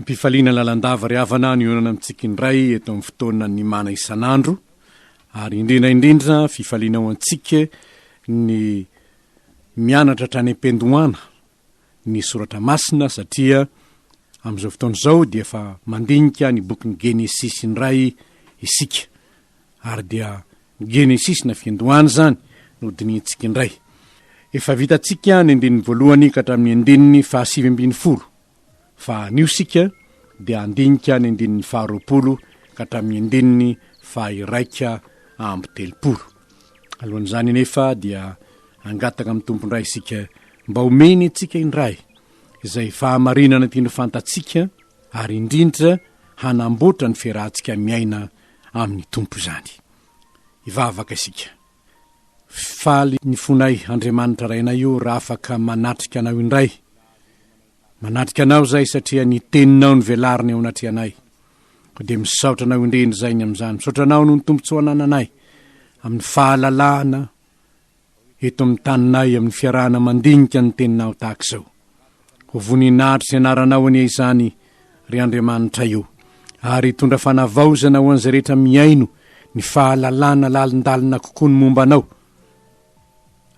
Mpifaliana lalandava ry havana ny onana amintsika indray eto amin'ny fotoana ny mana isanandro, ary indrindra fifaliana ao antsika ny mianatra trany ampendoana ny soratra masina, satria amin'izao fotoana izao dia efa mandinika ny bokin'ny Genesisy indray isika, ary dia Genesisy na fiandohany zany no dinintsika indray. Efa vitantsika ny andininy voalohany ka hatramin'ny andininy 720, fa nio sika dia andinika ny andininy 20 ka hatramin'ny andininy 130. Alohan'izany nefa dia angataka amin'ny tompondray isika mba omeny tsika indray izay fahamarinana tiany fantatsika, ary indrindra hanamboatra ny fiarahantsika miaina amin'ny tompo izany. Ivavaka isika. Faly ny fonay Andriamanitra rainay io raha afaka manatrika anao indray. Manatrika anao zay satria ny teninao ny velariny ao anaty anay. Dia misaotra anao indreny zay ny amin'izany. Misaotra anao no ny tombontsoa ananay amin'ny fahalalahana eto amin'ny taninay, amin'ny fiarahana mandinika ny teninao tahaka izao. Ho voninahitra sy anaranao any izany ry Andriamanitra io, ary tondra fanavaozana ho an'izay rehetra miaino ny fahalalana lalindalina kokoa ny momba anao,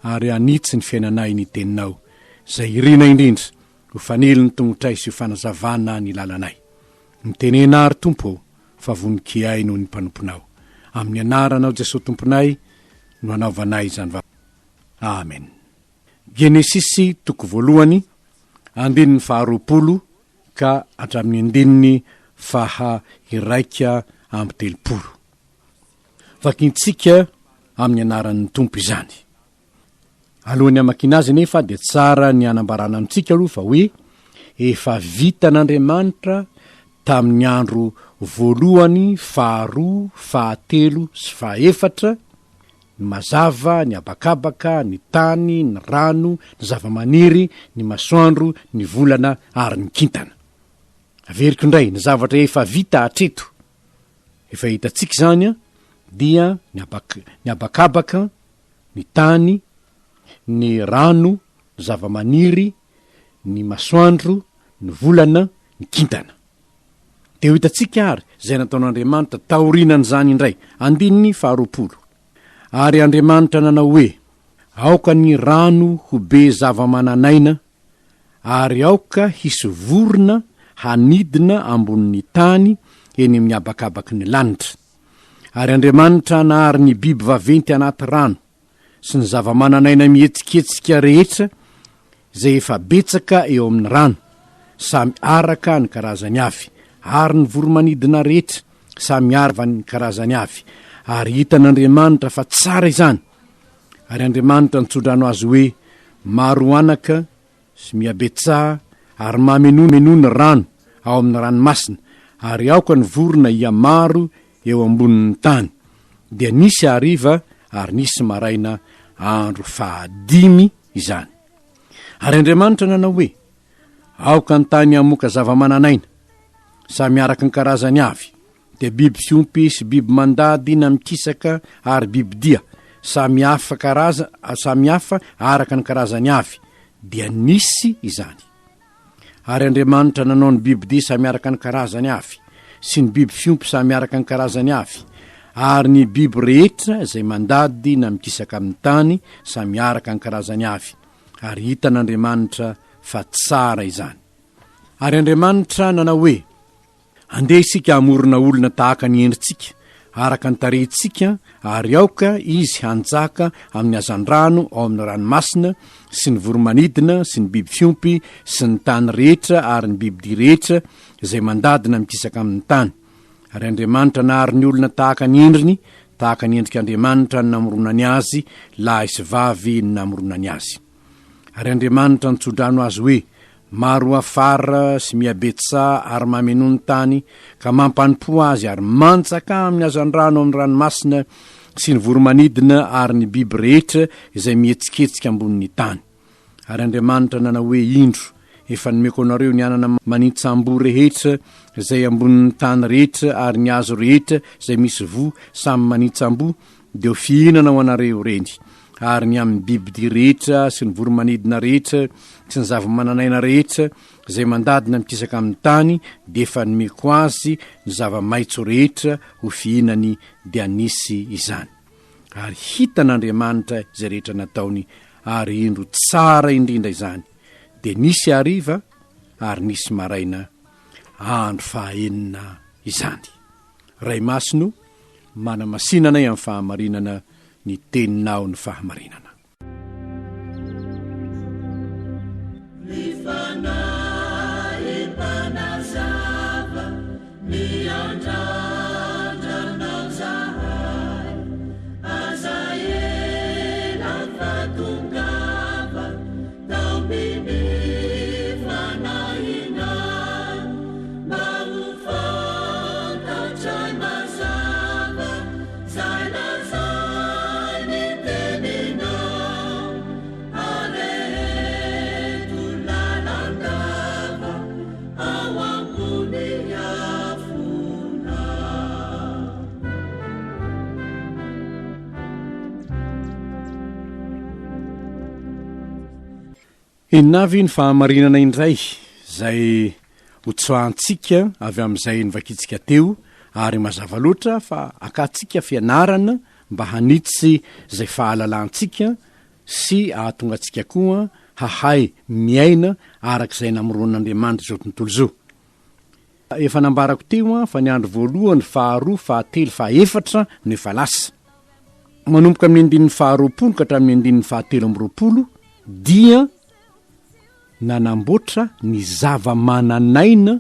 ary anitsy ny fiainanay ny teninao zay irina indrindra ho fanely ny tongotray sy ho fanazavana ny lalanay. Mitenena ary tompo fa voninkiay noho ny mpanomponao, amin'ny anaranao Jesosy tomponay no anaovanay izany va. Amen. Genesisy toko voalohany andininy 20 ka hatramin'ny andininy 130. Vakintsika amin'ny anaran'ny tompo izany. Alohan'ny amakinazy nefa dia tsara ny anambarana amintsika aloha fa hoe efa vita n'Andriamanitra tamin'ny andro voalohany, 2, 3 sy 4 ny mazava, ny abakabaka, ny tany, ny rano, ny zavamaniry, ny masoandro, ny volana ary ny kintana. Averiko indray ny zavatra efa vita hatreto. Efa hitantsika zany dia ny abakabaka, ny tany, ny rano, ny zavamaniry, ny masoandro, ny volana, ny kintana. Dia ho hitantsika ary zay nataon'Andriamanitra taorinany zany indray. Andininy 20. Ary Andriamanitra nanao hoe, aoka ny rano ho be zavamananaina, ary aoka hisy vorona hanidina ambonin'ny tany eny amin'ny abakabaky ny lanitra. Ary Andriamanitra nahary ny biby vaventy anaty rano sy ny zavamananaina mihetsiketsika rehetra zay efa betsaka eo amin'ny rano, samy araka ny karazany avy, ary ny voromanidina rehetra samy araka ny karazany avy. Ary hitan'Andriamanitra fa tsara izany. Ary Andriamanitra nitsodrano azy hoe maro anaka sy miabetsaha, ary mamenono rano ao amin'ny ranomasina, ary aoka ny vorona ia maro eo ambonin'ny tany. Dia nisy hariva ary nisy maraina andro 5 izany. Ary Andriamanitra nanao hoe aoka ny tany amoka zavamananaina samy araka ny karazany avy, dia biby fiompy sy biby mandady na mikisaka ary biby dia samy hafa araka ny karazany avy. Dia nisy izany. Ary Andriamanitra nanao ny biby dia samy araka ny karazany avy, sy ny biby fiompy samy araka ny karazany avy, ary ny biby rehetra zay mandady na mikisaka amin'ny tany samy araka ny karazany avy. Ary hitan'Andriamanitra fa tsara izany. Ary Andriamanitra nanao hoe andeha isika amorona olona tahaka ny endritsika, araka ny tarehintsika, ary aoka izy hanjaka amin'ny hazan-drano ao amin'ny ranomasina sy ny voromanidina sy ny biby fiompy sy ny tany rehetra ary ny biby dia rehetra zay mandady na mikisaka amin'ny tany. Ary Andriamanitra nahary ny olona tahaka ny endriny, tahaka ny endrik'Andriamanitra ny namoronany azy, lahy sy vavy ny namoronany azy. Ary Andriamanitra nitsodrano azy hoe maro afara sy miabetsa ary mamenono tany, ka mampanimpo azy ary mantsaka amin'ny hazan-drano amin'ny ranomasina sy ny voromanidina ary ny biby rehetra izay mihetsiketsika ambonin'ny tany. Ary Andriamanitra nanao hoe indro efa nomeko anareo ny anana manitsambo rehetra izay ambonin'ny tany rehetra ary ny hazo rehetra izay misy vo samy manitsambo, dia ho fihinana ho anareo reny. Ary ny amin'ny bibidy rehetra sy ny voromanidina rehetra sy ny zavamananaina rehetra zay mandadina mikisaka amin'ny tany de efa nomeko azy ny zava-maitso rehetra ho fihinany de anisy izany. Ary hitan'Andriamanitra zay rehetra nataony ary indro tsara indrindra izany. De nisy hariva ary nisy maraina andro fahaenina izany. Ray masino manamasinanay amin'ny fahamarinana ny teninao ny fahamarinana. Inavy ny fahamarinana indray zay hotsoantsika avy amin'izay nivakitsika teo ary mazava loatra fa akatsika fianarana mba hanitsy zay fahalalantsika sy ahatonga atsika koa hahay miaina arak'izay namoron'Andriamanitra zao tontolo zao. Efa nambarako teo fa ny andro voalohany, faharoa, fahatelo, fahaefatra no efa lasa. Manomboka amin'ny andininy faharoapolo ka hatramin'ny andininy fahatelo amby roapolo dia nanamboatra ny zava-mananaina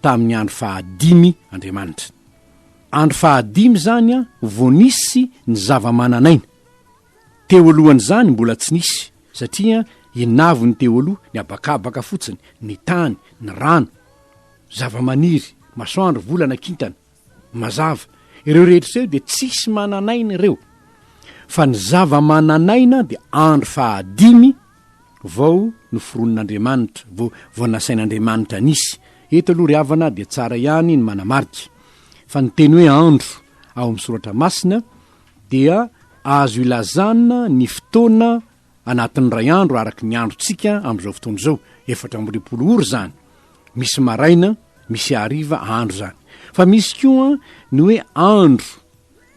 tamin'ny andro fahadimy Andriamanitra. Andro fahadimy zany vao nisy ny zava-mananaina. Teo alohany zany mbola tsy nisy satria inavo ny teo aloha ny abakabaka fotsiny, ny tany, ny rano, zava-maniry, masoandro, volana, kintana, mazava. Ireo rehetra ireo de tsisy mananaina ireo. Fa ny zava-mananaina de andro fahadimy vao noforon'Andriamanitra, vao nasain'Andriamanitra nisy. Eto aloha ry havana de tsara ihany ny manamarika. Fa ny teny hoe andro ao amin'ny soratra masina dia azo ilazana ny fotoana anatin'ny ray andro araky ny androntsika amin'izao fotoana zao, 420 ora zany. Misy maraina, misy hariva andro zany. Fa misy koa ny hoe andro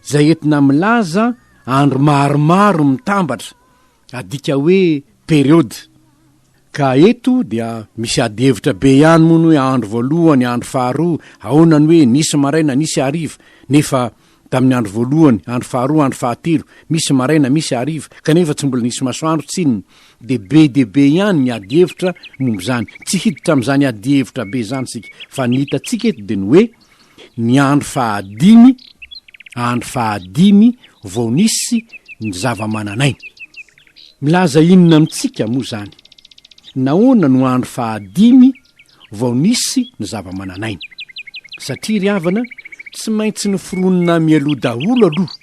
zay entina milaza andro maromaro mitambatra, adika hoe periode. Ka eto dia misy ady hevitra be ihany moa hoe andro voalohany, andro faharoa, ahonany hoe nisy maraina, nisy hariva. Nefa tamin'ny andro voalohany, andro faharoa, andro fahatelo, misy maraina, misy hariva, kanefa tsy mbola nisy masoandro tsininy. De be ihany ny ady hevitra momba zany. Tsy hiditra amin'izany ady hevitra be zany sika, fa ny hitatsika eto de ny hoe ny andro fahadimy vao nisy ny zava-mananaina. Milaza inona amintsika moa zany? Nahoana no andro fahadimy vao nisy ny zava-mananaina? Satria ry havana tsy maintsy noforonina mialoha daholo aloha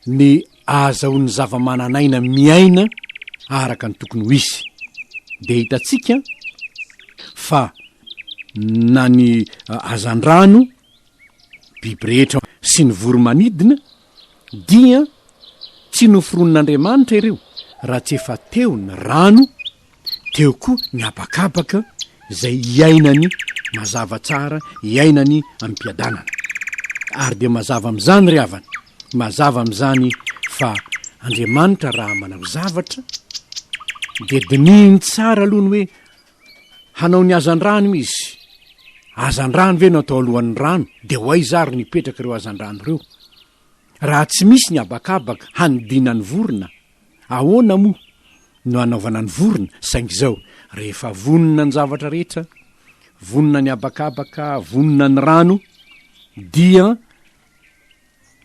ny azahoan'ny zava-mananaina miaina araka ny tokony ho izy. De hitatsika fa na ny hazandrano, biby rehetra sy ny voromanidina dia tsy noforon'Andriamanitra ireo raha tsy efa teo ny rano, teo koa ny abakabaka zay iainany mazava tsara, iainany ampiadanana. Ary de mazava am'izany ry havana, mazava am'izany fa Andriamanitra raha manao zavatra de dinihiny tsara aloha ny hoe hanao ny hazandrano izy. Hazandrano ve natao alohan'ny rano? De ho aiza ary nipetraka ireo hazandrano ireo? Raha tsy misy ny abakabaka hanidina ny vorona, ahoana moa no anaovana ny vorona? Saingy zao, rehefa vonona ny zavatra rehetra, vonona ny abakabaka, vonona ny rano, dia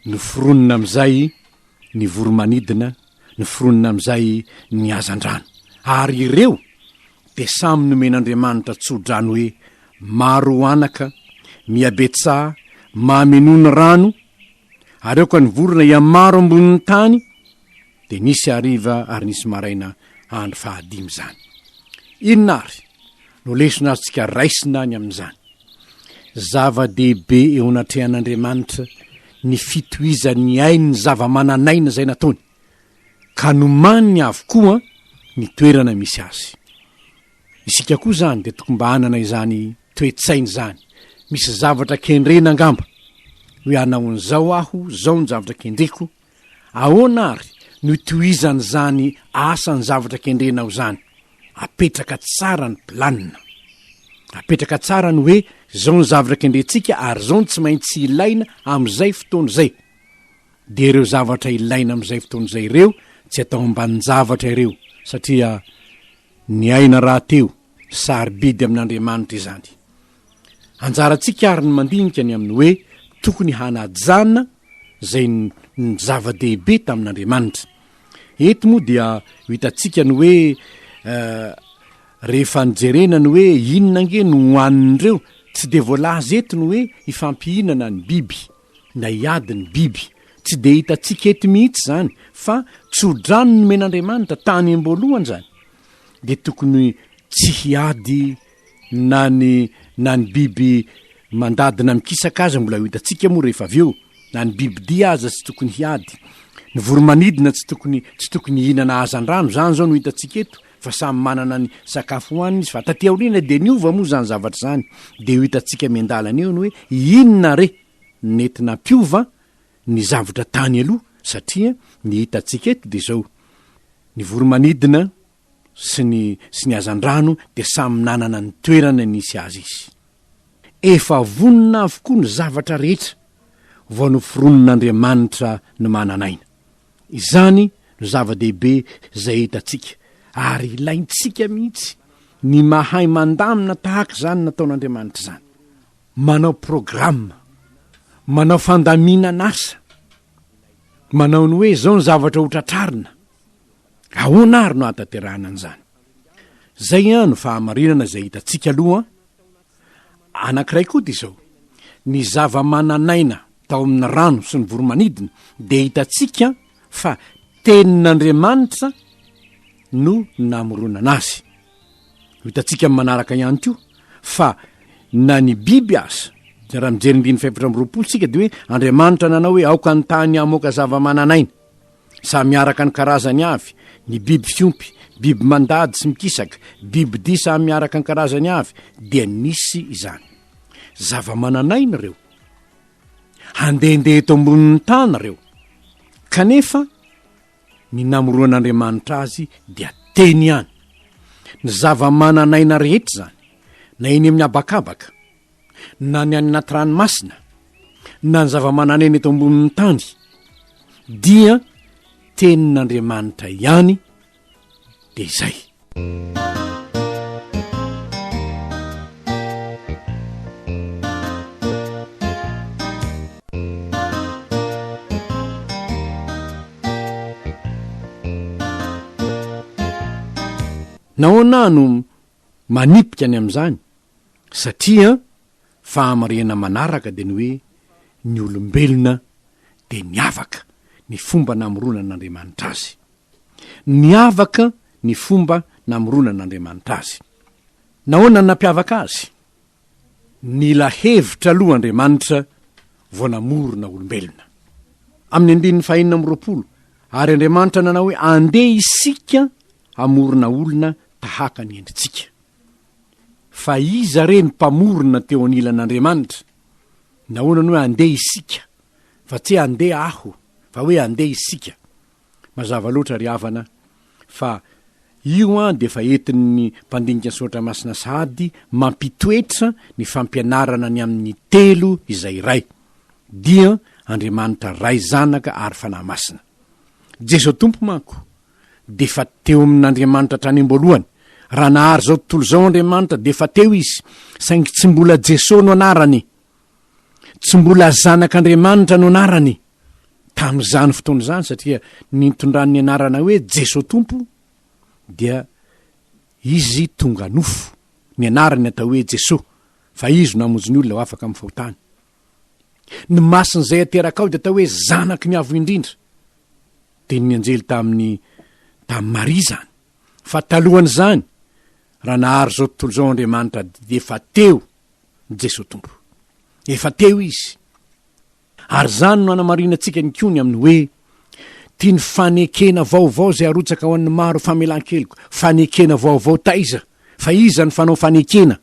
noforonina am'izay ny voromanidina, noforonina am'izay ny hazandrano. Ary ireo de samy nomen'Andriamanitra tsodrano hoe maro anaka, miabetsà, mamenono rano. Ary eo ka ny vorona ia maro ambonin'ny tany. De nisy hariva ary nisy maraina andro fahadimy zany. Inona ary no lesona azontsika raisina any amin'izany? Zava-dehibe eo anatrehan'Andriamanitra ny fitohizany ainy ny zava-mananaina zay nataony, ka nomaniny avokoa ny toerana misy azy. isika koa zany de tokony mba hanana izany toe-tsainy zany. Misy zavatra kendrena angamba hoe anaon'izao aho, zao ny zavatra kendreko, ahoana ary no toizany zany asany zavatra kendrenao zany. Apetraka tsara ny planina, apetraka tsara ny hoe zao ny zavatra kendrentsika ary zao ny tsy maintsy ilaina am'izay fotoana zay. De ireo zavatra ilaina am'izay fotoana zay ireo tsy atao ambany zavatra ireo, satria ny aina raha teo sarobidy amin'Andriamanitra izany. Anjaratsika ary ny mandinika ny amin'ny hoe tokony hanajana zay ny zava-dehibe tamin'Andriamanitra. Eto moa dia hitatsika ny hoe rehefa nijerena ny hoe inona nge no hoanin'ireo, tsy de voalaza eto ny hoe ifampihinana ny biby na iady ny biby, tsy de hitatsika eto mihitsy zany, fa tsodrano ny men'Andriamanitra tany am-boalohany zany. De tokony tsy hiady na ny biby mandadina mikisaka aza, mbola hitatsika moa rehefa avy eo, na ny biby dia aza tsy tokony hiady, ny voromanidina tsy tokony hihinana hazan-drano zany zao no hitatsika eto, fa samy manana ny sakafo hoaniny izy, fa taty aoriana de niova moa zany zavatra zany. De hitatsika miandalana eo ny hoe inona re nentina piova ny zavatra tany aloha, satria ny hitatsika eto de zao ny voromanidina sy ny hazan-drano de samy nanana ny toerana nisy azy izy. Efa vonina avokoa ny zavatra rehetra vao noforonon'Andriamanitra ny mananaina. Izany no zava-dehibe zay hitatsika, ary ilaintsika mihitsy ny mahay mandamina tahaka zany nataon'Andriamanitra zany. Manao programma, manao fandaminana asa, manao ny hoe zao ny zavatra hotratrarina, ahoana ary no ataterahana an'izany. Zay no fahamarinana zay hitatsika aloha. Anankiray koa de zao, ny zava-mananaina tao amin'ny rano sy ny voromanidina de hitatsika fa tenin'Andriamanitra no namoronana azy. Hitatsika manaraka ihany koa fa na ny biby aza, raha mijery ndiny 720 sika de hoe Andriamanitra nanao hoe aoka ny tany amoaka zava-mananaina, sa miaraka ny karazany avy, ny biby fiompy, biby mandady sy mikisaka, biby dia sa miaraka ny karazany avy, dia nisy izany. Zava-mananaina reo, handehandeha eto ambonin'ny tany reo, kanefa ny namoroan'Andriamanitra azy dia teny ihany. Ny zava-mananaina rehetra zany, na eny amin'ny abakabaka, na ny any anaty ranomasina, na ny zava-mananaina eto ambonin'ny tany, dia tenin'Andriamanitra ihany. De izay. Nahoana no manipika ny am'izany? Satria fahamarena manaraka de ny hoe ny olombelona de niavaka ny fomba namoronan'Andriamanitra azy. Niavaka ny fomba namoronan'Andriamanitra azy. Nahoana nampiavaka azy? Nila hevitra aloha Andriamanitra vao namorona olombelona. Amin'ny 1920, ary Andriamanitra nanao hoe andeha isika amorona olona tahaka ny endritsika. Fa iza re ny mpamorona teo anilan'Andriamanitra? Nahoana ny hoe andeha isika, fa tsy andeha aho, fa hoe andeha isika. Mazava loatra ry havana fa io de fa entin'ny mpandinika ny soratra masina sahady mampitoetra ny fampianarana ny amin'ny telo izay ray, dia Andriamanitra ray zanaka ary fanahy masina. Jesosy tompo manko de fa teo amin'Andriamanitra trany am-boalohany. Raha nahary zao tontolo zao Andriamanitra de fa teo izy, saingy tsy mbola Jesosy no anarany, tsy mbola zanak'Andriamanitra no anarany tam'izany fotoana zany, satria nitondran'ny anarana hoe Jesosy tompo dia izy tonga nofo, ny anarany atao hoe Jesosy, fa izy no namonjy ny olona ho afaka amin'ny fahotany. Ny masiny zay ateraka ao de atao hoe zanaky ny avo indrindra, tenin'ny anjely tamin'ny Maria zany. Fa talohan'izany, raha nahary zao tontolo zao Andriamanitra de efa teo Jesosy tompo, efa teo izy. Ary zany no anamarinatsika ny kony amin'ny hoe tia ny fanekena vaovao zay arotsaka ho an'ny maro famelan-keliko, fanekena vaovao taiza, fa iza ny fanao fanekena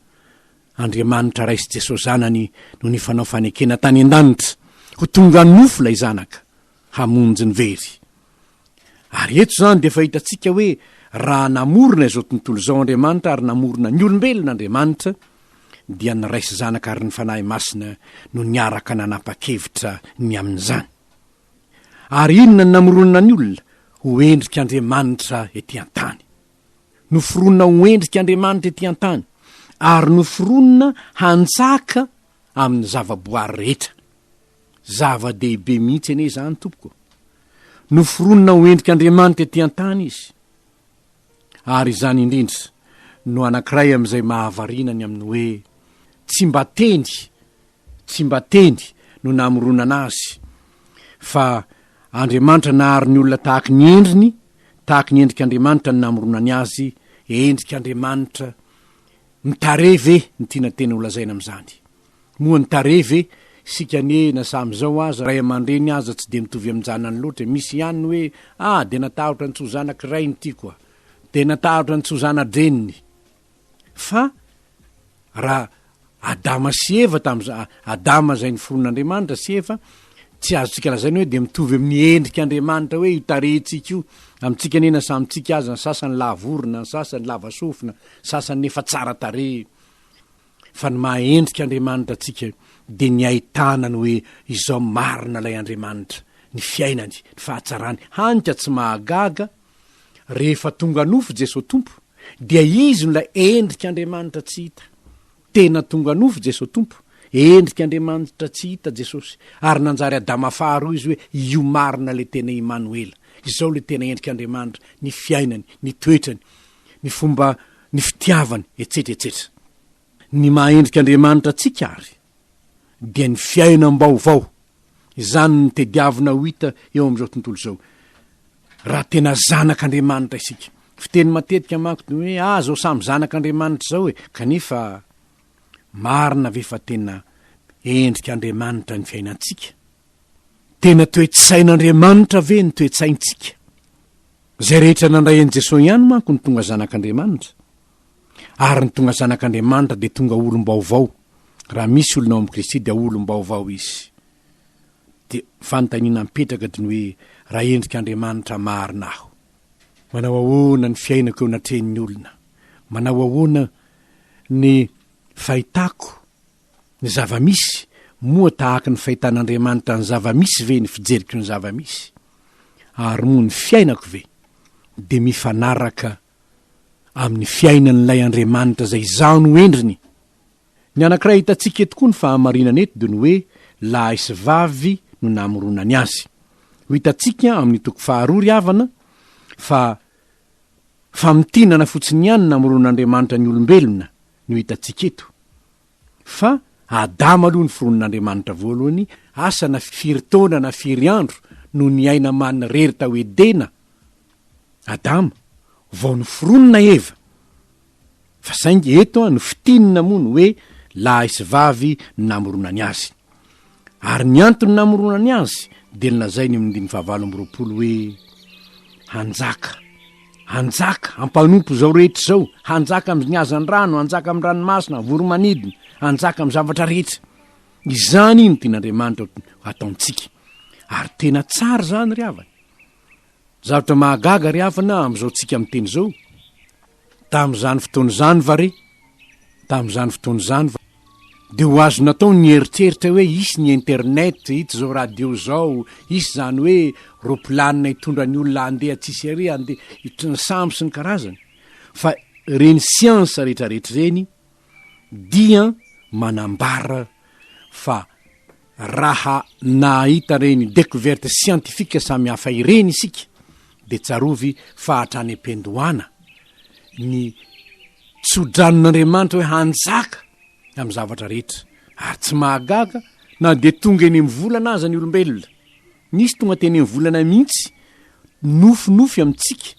Andriamanitra raisy Jesosy zanany no ny fanao fanekena tany an-danitra ho tonga nofo lay zanaka hamonjy ny very. Ary eto zany de fa hitantsika hoe raha namorona izao tontolo zao Andriamanitra ary namorona ny olombelona Andriamanitra dia ny raisy zanaka ary ny fanahy masina no niaraka nanapa-kevitra ny amin'izany. Ary inona ny namoronana ny olona ho endrika Andriamanitra ety an-tany, noforonina ho endrika Andriamanitra ety an-tany ary noforonina hanjaka amin'ny zavaboary rehetra. Zava-dehibe mihitsy ene zany tompoko, noforonina ho endrika Andriamanitra ety an-tany izy. Ary izany indrindra no anankiray amin'izay mahavarinany amin'ny hoe tsy mba teny no namoronana azy, fa Andriamanitra nahary ny olona tahaka ny endrika Andriamanitra ny namoronany azy, endrika Andriamanitra mitareve ny tiana tena holazaina amin'izany. Moa ny tareve sika na sam'izao aza ray aman-dreny aza tsy de mitovy amin'janany loatra. Misy ihany ny hoe de natahotra ny tsozanaky ray ny ty koa, de natahotra ny tsozana-dreniny. Fa raha Adama sy Eva Adama zay ny foron'Andriamanitra sy Eva, tsy azotsika lazainy hoe de mitovy amin'ny endrika Andriamanitra hoe itarentsika io. Amintsika nena samitsika aza, ny sasany lavorona, ny sasany lava sofina, sasany nefa tsara tare. Fa ny mahendrika Andriamanitra tsika de ny ahitanany hoe izao marina lay Andriamanitra, ny fiainany, ny fahatsarany, hanika tsy mahagaga. Rehefa tonga nofo Jesosy Tompo dia izy no lay endrika Andriamanitra tsy hita. Tena tonga nofo Jesosy Tompo, endrika Andriamanitra tsy hita Jesosy, ary nanjary Adama faharoa izy hoe io marina le tena Emanuela. Izao le tena endrika Andriamanitra, ny fiainany, ny toetrany, ny fomba, ny fitiavany, etsetera. Ny mahendrika Andriamanitra tsika ary dia ny fiainam-baovao. Izany ny tediavina ho hita eo amin'izao tontolo zao. Raha tena zanak'Andriamanitra isika, fiteny matetika manko hoe zao samy zanak'Andriamanitra zao kanefa marina ve fa tena endrika Andriamanitra ny fiainantsika? Tena toe-tsain'Andriamanitra ve ny toe-tsaintsika? Zay rehetra nandray an'i Jesosy ihany manko ny tonga zanak'Andriamanitra. Ary ny tonga zanak'Andriamanitra de tonga olom-baovao. Raha misy olona ao amin'ny Kristy dia olom-baovao izy. De fanontaniana mipetraka de ny hoe raha endrika Andriamanitra marina aho, manao ahoana ny fiainako eo anatrehan'ny olona? Manao ahoana ny fahitako ny zava-misy? Moa tahaka ny fahitan'Andriamanitra ny zava-misy ve ny fijeriko ny zava-misy? Ary moa ny fiainako ve de mifanaraka amin'ny fiainan'ilay Andriamanitra zay zano endriny? Ny anankiray hitantsika eto koa ny fahamarinana eto de ny hoe lahy sy vavy no namoronany azy. Ho hitantsika amin'ny toko 2 havana fa famitinana fotsiny ihany namoron'Andriamanitra ny olombelona no hitantsika eto. Fa Adama aloha ny foron'Andriamanitra voalohany, asa na firy taona na firy andro no ny aina manina rerita ho edena Adama vao ny foronina Eva. Fa saingy eto no fitinina moa ny hoe lahy sy vavy namoronany azy. Ary ny antony namoronany azy de lazainy amin'ny 19 hoe hanjaka ampanompo zao rehetra zao, hanjaka amin'ny azan'ny rano, hanjaka amin'ny ranomasina, voromanidina, hanjaka amin'ny zavatra rehetra. Izany no tian'Andriamanitra ataontsika. Ary tena tsara zany ry havana. Zavatra mahagaga ry havana am'izao tsika miteny zao. Tam'izany fotoana zany de ho azo natao ny eritreritra hoe isy ny internet, ito zao radio zao, isy zany hoe roplanina hitondra ny olona andeha tsisy ary andeha sambo sy ny karazany. Fa reny siansa rehetrarehetra reny dia manambara fa raha nahita reny découverte scientifique samy hafa ireny isika de tsarovy fa hatrany am-pendohana ny tsodranon'Andriamanitra hoe hanjaka amin'ny zavatra rehetra. Ary tsy mahagaga na de tonga eny mivolana aza ny olombelona. Nisy tonga teny mivolana mihitsy nofy amintsika,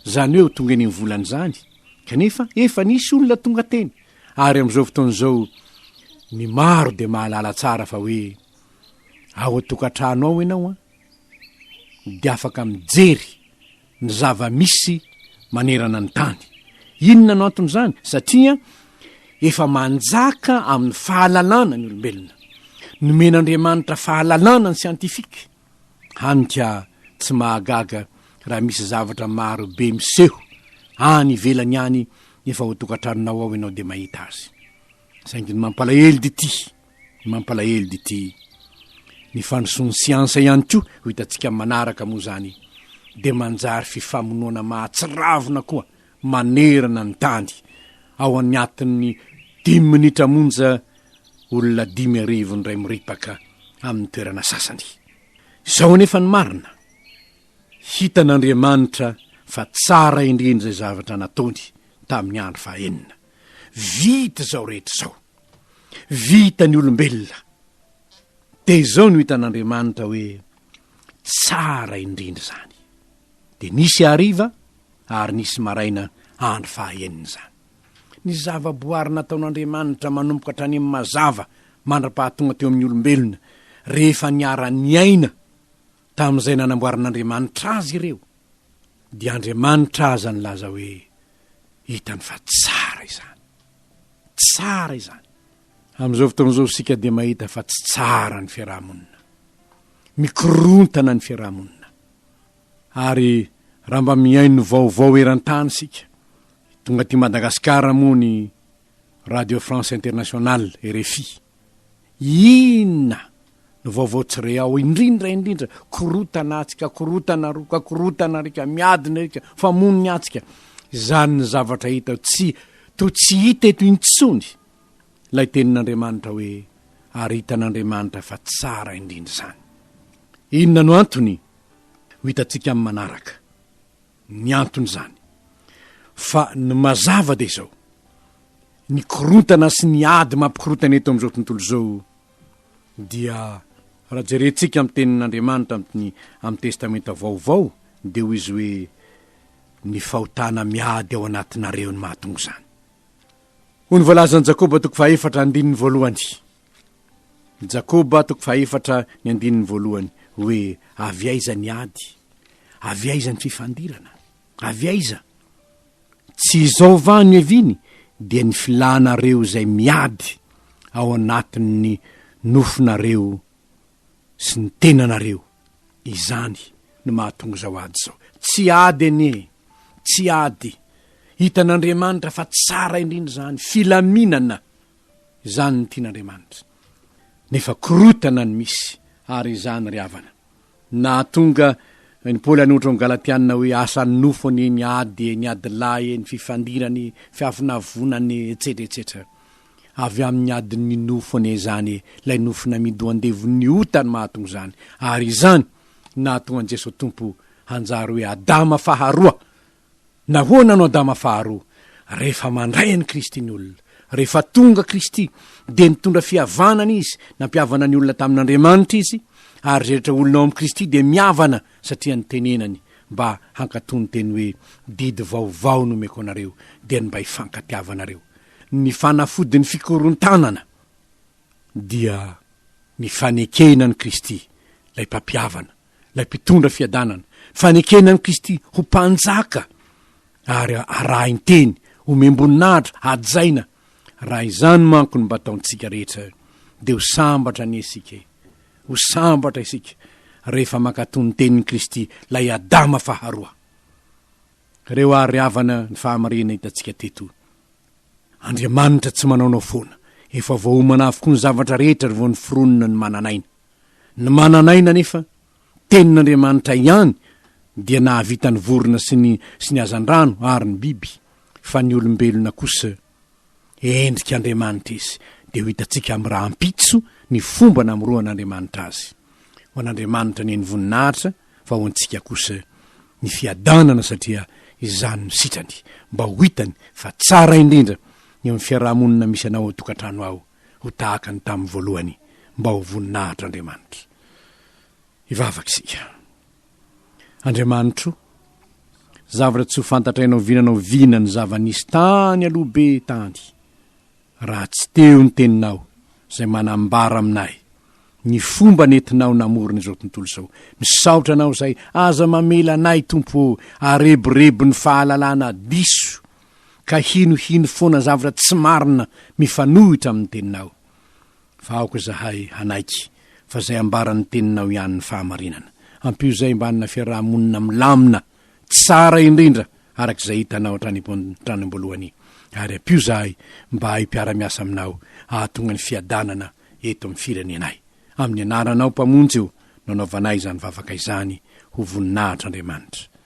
zany hoe tonga eny mivolana zany. Kanefa efa nisy olona tonga teny. Ary am'izao fotoana zao ny maro de mahalala tsara fa hoe ao atokantrano ao ianao de afaka mijery ny zava-misy manerana ny tany. Inona no anton'izany? Satria efa manjaka amin'ny fahalalana ny olombelona. Nomen'Andriamanitra fahalalana ny siantifika. Hanika tsy mahagaga raha misy zavatra maro be miseho any ivelany any efa ho tokantranonao ao ianao de mahita azy. Saingy ny mampalahelo dity ny fandrosoan'ny siansa ihany koa ho hitantsika manaraka moa zany de manjary fifamonoana mahatsiravina koa manerana ny tany ao anatin'ny 10 minitra monja olona 5 ndray miripaka amin'ny toerana sasany. Izao nefa ny marina hitan'Andriamanitra fa tsara indrindra zay zavatra nataony tamin'ny andro fahaenina. Vita zao rehetra zao, vita ny olombelona. De izao no hitan'Andriamanitra hoe tsara indrindra zany. De nisy hariva ary nisy maraina andro fahaenina zany. Ny zava-boary nataon'Andriamanitra manomboka hatrany amin'ny mazava mandra-pahatonga teo amin'ny olombelona rehefa niara-ny aina tamin'izay nanamboarin'Andriamanitra azy ireo. Dia Andriamanitra aza ny laza hoe hitany fa tsara izany. Tsara izany. Amin'izao fotoan'izao sika de mahita fa tsy tsara ny fiarahamonina. Mikorontana ny fiarahamonina. Ary raha mba miaino vaovao eran-tany sika. Tonga ty Madagasikara moa ny Radio France Internationale RFI. Inona no vaovao tsire ao indrindra korotana atsika, korotana roka, korotana rika, miadina rika, famoniny atsika. Zany ny zavatra hita tsy hita eto intsony. Lay tenin'Andriamanitra hoe ary hitan'Andriamanitra fa tsara indrindra zany. Inona no antony? Ho hitantsika amin'ny manaraka. Ny antony zany fa ny mazava de zao. Ny korotana sy ny ady mampikorotana eto amin'izao tontolo zao dia raha jerentsika amin'ny tenin'Andriamanitra amin'ny testamenta vaovao de ho izy hoe ny fahotana miady ao anatinareo ny mahatonga zany. Ho ny voalazan'i Jakoba 4:1. Jakoba 4:1 hoe avy aiza ny ady, avy aiza ny fifandirana, avy aiza. Tsy izao va ny eviny dia ny filanareo zay miady ao anatin'ny nofinareo sy ny tenanareo. Izany no mahatonga zao ady zao. Tsy ady anie, tsy ady. Hitan'Andriamanitra fa tsara indrindra zany. Filaminana zany ny tian'Andriamanitra. Nefa korotana ny misy ary izany ry havana. Nahatonga ny Paoly anotra amin'ny Galatiana hoe asan'ny nofony ny ady, ny adilay, ny fifandirany, fiafinavonany etc. Avy amin'ny adiny nofony zany, lay nofona midoandevon'ny ota ny mahatonga zany. Ary izany nahatonga an Jesosy Tompo hanjary hoe Adama faharoa. Nahoana no Adama faharoa? Rehefa mandray an'i Kristy ny olona, rehefa tonga Kristy de nitondra fihavanana izy, nampiavana ny olona tamin'Andriamanitra izy. Ary rehetra olona ao amin'ny Kristy de miavana satria ny tenenany mba hankatony teny hoe didy vaovao no meko anareo de mba hifankatiavanareo. Ny fanafody ny fikorontanana dia ny fanekena ny Kristy, lay mpampiavana, lay mpitondra fiadanana, fanekena ny Kristy ho mpanjaka ary arahinteny, ho membonahitra, ajaina. Raha izany manko ny mba taontsika rehetra de ho sambatra ny esika, ho sambatra isika rehefa mankatony tenin'ny Kristy lay Adama faharoa. Reo ary havana ny fahamarina hitantsika teto. Andriamanitra tsy manaonao foana, efa voahomana avokoa ny zavatra rehetra vao ny fironona ny mananaina. Ny mananaina nefa tenin'Andriamanitra ihany dia nahavita ny vorona sy ny hazandrano ary ny biby, fa ny olombelona kosa endrika Andriamanitra izy. De ho hitantsika amin'ny raha ampitso ny fomba namoroan'Andriamanitra azy. Ho an'Andriamanitra ny voninahitra, fa ho antsika kosa ny fiadanana satria izany ny sitrany mba ho hitany fa tsara indrindra ny amin'ny fiarahamonina misy anao ao tokantrano ao ho tahaka ny tamin'ny voalohany mba ho voninahitra Andriamanitra. Ivavaka isika. Andriamanitro, zavatra tsy ho fantatrainao vinanao vina ny zava-nisy tany aloha be tany. Raha tsy teo ny teninao zay manambara aminay ny fomba nentinao namorona izao tontolo zao. Misaotra anao zay aza mamela anay Tompo areborebo ny fahalalana diso ka hinohino foana zavatra tsy marina mifanohitra amin'ny teninao. Fa aoka zahay hanaiky fa zay ambaran'ny teninao ihany ny fahamarinana. Ampio zay mbanina fiarahamonina milamina tsara indrindra arak'izay hitanao trano amboalohany. Ary ampio zahay mba hipiara-miasa aminao ahatonga ny fiadanana eto amin'ny firenenay. Amin'ny anaranao mpamonjy io, nanaovanay izany vavaka izany ho voninahitra Andriamanitra.